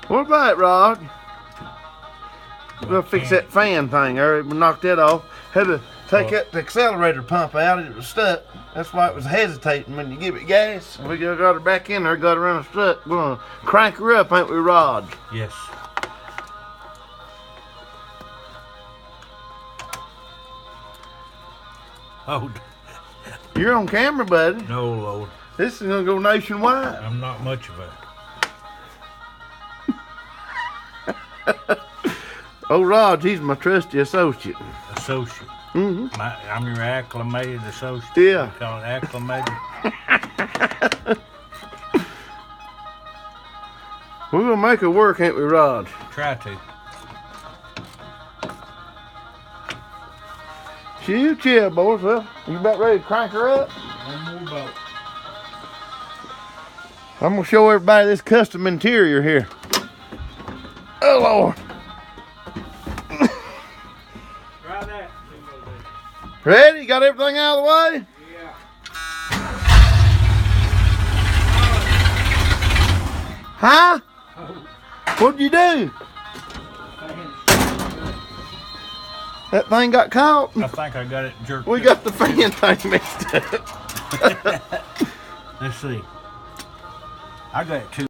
What about it, Rod? We'll fix that fan thing there. We knocked that off. Had to take the accelerator pump out. It was stuck. That's why it was hesitating when you give it gas. We got her back in there, got her unstuck. We're gonna crank her up, ain't we, Rod? Yes. Oh. You're on camera, buddy. No, Lord. This is gonna go nationwide. I'm not much of a... Oh, Rod, he's my trusty associate. Associate. Mm-hmm. I'm your acclimated associate. Yeah. We call it acclimated. We're gonna make it work, ain't we, Rod? Try to. Chill, boys. Well, you about ready to crank her up? One more boat. I'm gonna show everybody this custom interior here. Oh, Lord. Try that. Ready? Got everything out of the way? Yeah. Huh? What'd you do? That thing got caught. I think I got it jerked. We got the fan thing mixed up. Let's see. I got it too.